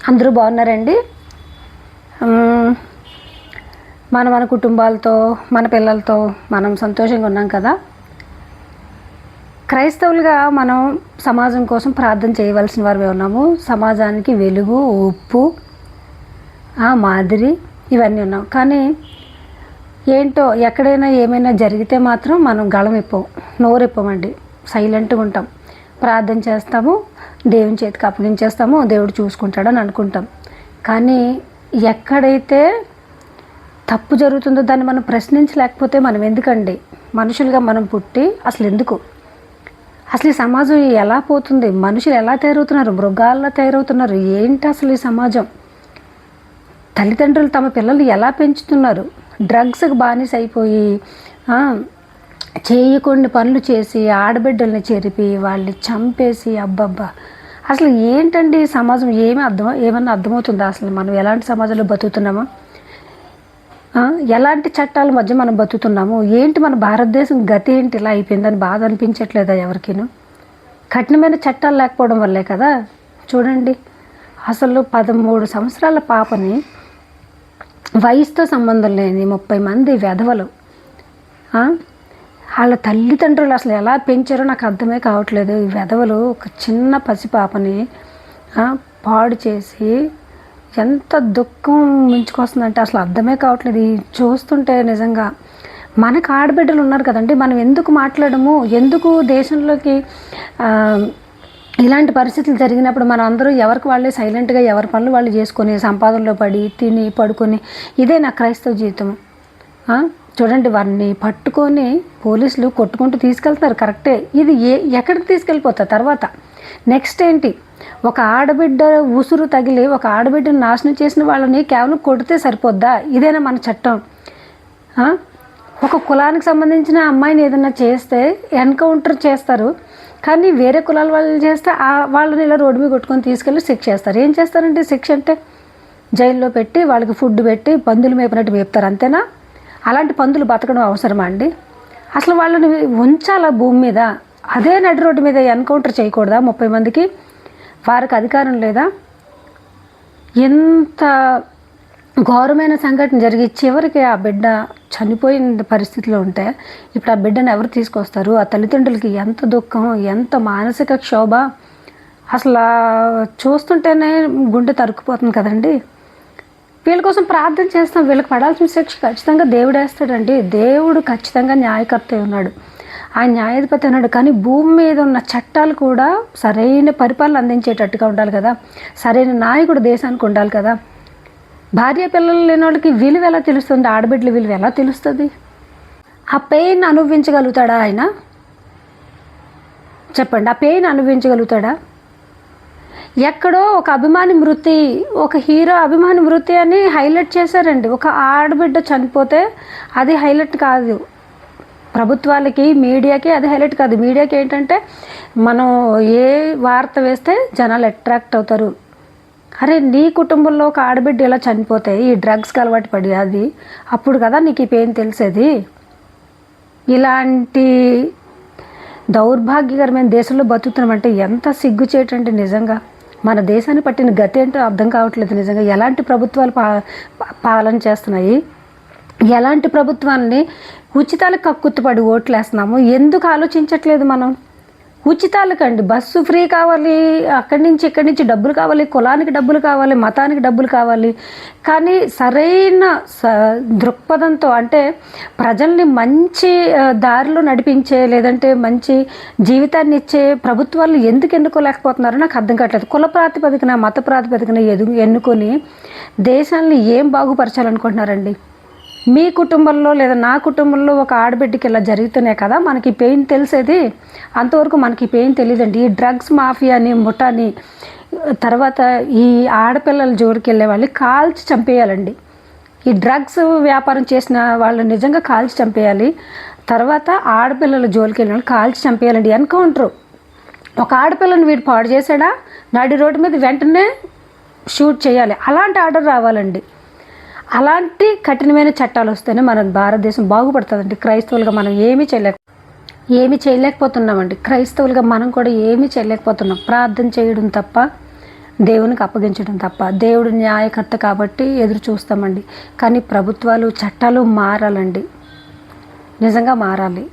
అందరూ బాగున్నారండి. మన కుటుంబాలతో మన పిల్లలతో మనం సంతోషంగా ఉన్నాం కదా. క్రైస్తవులుగా మనం సమాజం కోసం ప్రార్థన చేయవలసిన వారు ఉన్నాము. సమాజానికి వెలుగు, ఉప్పు, మాదిరి ఇవన్నీ ఉన్నాం. కానీ ఏంటో ఎక్కడైనా ఏమైనా జరిగితే మాత్రం మనం గళం ఇప్పం, నోరెప్పమండి, సైలెంట్గా ఉంటాం. ప్రార్థన చేస్తాము, దేవుని చేతికి అప్పగించేస్తాము, దేవుడు చూసుకుంటాడని అనుకుంటాం. కానీ ఎక్కడైతే తప్పు జరుగుతుందో దాన్ని మనం ప్రశ్నించలేకపోతే మనం ఎందుకండి? మనుషులుగా మనం పుట్టి అసలు ఎందుకు? అసలు ఈ సమాజం ఎలా పోతుంది? మనుషులు ఎలా తయారవుతున్నారు? మృగాల్లో తయారవుతున్నారు. ఏంటి అసలు ఈ సమాజం? తల్లిదండ్రులు తమ పిల్లలు ఎలా పెంచుతున్నారు? డ్రగ్స్కి బానిస అయిపోయి చేయకుండా పనులు చేసి ఆడబిడ్డల్ని చెరిపి వాళ్ళని చంపేసి అబ్బబ్బా, అసలు ఏంటండి ఈ సమాజం? ఏమన్నా అర్థమవుతుందా? అసలు మనం ఎలాంటి సమాజంలో బతుకుతున్నామో, ఎలాంటి చట్టాల మధ్య మనం బతుకుతున్నాము? ఏంటి మన భారతదేశం గతి ఏంటి ఇలా అయిపోయిందని బాధ అనిపించట్లేదా ఎవరికిను? కఠినమైన చట్టాలు లేకపోవడం వల్లే కదా. చూడండి, అసలు 13 సంవత్సరాల పాపని వయసుతో సంబంధం లేని 30 మంది వెధవలు వాళ్ళ తల్లిదండ్రులు అసలు ఎలా పెంచారో నాకు అర్థమే కావట్లేదు. ఈ వెధవలు ఒక చిన్న పసిపాపని పాడు చేసి ఎంత దుఃఖం మించుకొస్తుందంటే అసలు అర్థమే కావట్లేదు. చూస్తుంటే నిజంగా మనకు ఆడబిడ్డలు ఉన్నారు కదండి, మనం ఎందుకు మాట్లాడము? ఎందుకు దేశంలోకి ఇలాంటి పరిస్థితులు జరిగినప్పుడు మనం అందరూ ఎవరికి వాళ్ళే సైలెంట్గా ఎవరి పనులు వాళ్ళు చేసుకొని సంపాదనలో పడి తిని పడుకొని, ఇదే నా క్రైస్తవ జీవితం. చూడండి, వారిని పట్టుకొని పోలీసులు కొట్టుకుంటూ తీసుకెళ్తున్నారు, కరెక్టే. ఇది ఎక్కడికి తీసుకెళ్ళిపోతారు? తర్వాత నెక్స్ట్ ఏంటి? ఒక ఆడబిడ్డ ఉసురు తగిలి ఒక ఆడబిడ్డను నాశనం చేసిన వాళ్ళని కేవలం కొడితే సరిపోద్దా? ఇదేనా మన చట్టం? ఒక కులానికి సంబంధించిన అమ్మాయిని ఏదైనా చేస్తే ఎన్కౌంటర్ చేస్తారు, కానీ వేరే కులాల వాళ్ళు చేస్తే వాళ్ళని ఇలా రోడ్డు మీద కొట్టుకొని తీసుకెళ్ళి శిక్ష చేస్తారు. ఏం చేస్తారంటే శిక్ష అంటే జైల్లో పెట్టి వాళ్ళకి ఫుడ్ పెట్టి పందులు మేపినట్టు మేపుతారు, అంతేనా? అలాంటి పందులు బతకడం అవసరమా అండి? అసలు వాళ్ళని ఉంచాలా భూమి మీద? అదే నడి రోడ్డు మీద ఎన్కౌంటర్ చేయకూడదా 30 మందికి? వారికి అధికారం లేదా? ఎంత ఘోరమైన సంఘటన జరిగి చివరికి ఆ బిడ్డ చనిపోయిన పరిస్థితిలో ఉంటే ఇప్పుడు ఆ బిడ్డను ఎవరు తీసుకొస్తారు? ఆ తల్లిదండ్రులకి ఎంత దుఃఖం, ఎంత మానసిక క్షోభ! అసలు చూస్తుంటేనే గుండె తరుక్కుపోతుంది కదండి. వీళ్ళ కోసం ప్రార్థన చేస్తాం, వీళ్ళకి పడాల్సిన శిక్ష ఖచ్చితంగా దేవుడు వేస్తాడండి. దేవుడు ఖచ్చితంగా న్యాయకర్త ఉన్నాడు, ఆయన న్యాయాధిపతి ఉన్నాడు. కానీ భూమి మీద ఉన్న చట్టాలు కూడా సరైన పరిపాలన అందించేటట్టుగా ఉండాలి కదా, సరైన నాయకుడు దేశానికి ఉండాలి కదా. భార్య పిల్లలు లేని వాళ్ళకి విలువ ఎలా తెలుస్తుంది? ఆడబిడ్డల విలువ ఎలా తెలుస్తుంది? ఆ పెయిన్ అనుభవించగలుగుతాడా ఆయన? చెప్పండి, ఆ పెయిన్ అనుభవించగలుగుతాడా? ఎక్కడో ఒక అభిమాని మృతి, ఒక హీరో అభిమాని మృతి అని హైలైట్ చేశారండి. ఒక ఆడబిడ్డ చనిపోతే అది హైలైట్ కాదు. ప్రభుత్వాలకి, మీడియాకి అది హైలైట్ కాదు. మీడియాకి ఏంటంటే మనం ఏ వార్త వేస్తే జనాలు అట్రాక్ట్ అవుతారు. అరే, నీ కుటుంబంలో ఒక ఆడబిడ్డ ఇలా చనిపోతే ఈ డ్రగ్స్కి అలవాటు పడి అది అప్పుడు కదా నీకు ఈ పెయిన్ తెలిసేది. ఇలాంటి దౌర్భాగ్యకరమైన దేశంలో బతుకుతున్నామంటే ఎంత సిగ్గుచేటంటే నిజంగా. మన దేశాన్ని పట్టిన గతి ఏంటో అర్థం కావట్లేదు నిజంగా. ఎలాంటి ప్రభుత్వాలు పాలన చేస్తున్నాయి? ఎలాంటి ప్రభుత్వాన్ని ఉచితాలకు కక్కుర్తిపడి ఓట్లు వేస్తున్నాము? ఎందుకు ఆలోచించట్లేదు మనం? ఉచితాలకండి, బస్సు ఫ్రీ కావాలి, అక్కడి నుంచి ఇక్కడి నుంచి డబ్బులు కావాలి, కులానికి డబ్బులు కావాలి, మతానికి డబ్బులు కావాలి. కానీ సరైన దృక్పథంతో, అంటే ప్రజల్ని మంచి దారిలో నడిపించే, లేదంటే మంచి జీవితాన్ని ఇచ్చే ప్రభుత్వాలు ఎందుకు ఎన్నుకోలేకపోతున్నారో నాకు అర్థం కావట్లేదు. కుల ప్రాతిపదికన, మత ప్రాతిపదికన ఎన్నుకొని దేశాన్ని ఏం బాగుపరచాలనుకుంటున్నారండి? మీ కుటుంబంలో లేదా నా కుటుంబంలో ఒక ఆడబిడ్డకి ఇలా జరుగుతున్నాయి కదా మనకి పెయిన్ తెలిసేది. అంతవరకు మనకి పెయిన్ తెలియదండి. ఈ డ్రగ్స్ మాఫియాని, ముఠాని, తర్వాత ఈ ఆడపిల్లల జోడికి వెళ్ళే వాళ్ళని కాల్చి చంపేయాలండి. ఈ డ్రగ్స్ వ్యాపారం చేసిన వాళ్ళు నిజంగా కాల్చి చంపేయాలి. తర్వాత ఆడపిల్లల జోలికి వెళ్ళిన వాళ్ళు కాల్చి చంపేయాలండి. ఎన్కౌంటర్. ఒక ఆడపిల్లని వీడు పాడు చేశాడా, నడి రోడ్డు మీద వెంటనే షూట్ చేయాలి. అలాంటి ఆర్డర్ రావాలండి. అలాంటి కఠినమైన చట్టాలు వస్తేనే మన భారతదేశం బాగుపడుతుందండి. క్రైస్తవులుగా మనం ఏమీ చేయలేకపోతున్నామండి. క్రైస్తవులుగా మనం కూడా ఏమీ చేయలేకపోతున్నాం. ప్రార్థన చేయడం తప్ప దేవునికి అప్పగించడం తప్ప. దేవుడు న్యాయకర్త కాబట్టి ఎదురు చూస్తామండి. కానీ ప్రభుత్వాలు, చట్టాలు మారాలండి, నిజంగా మారాలి.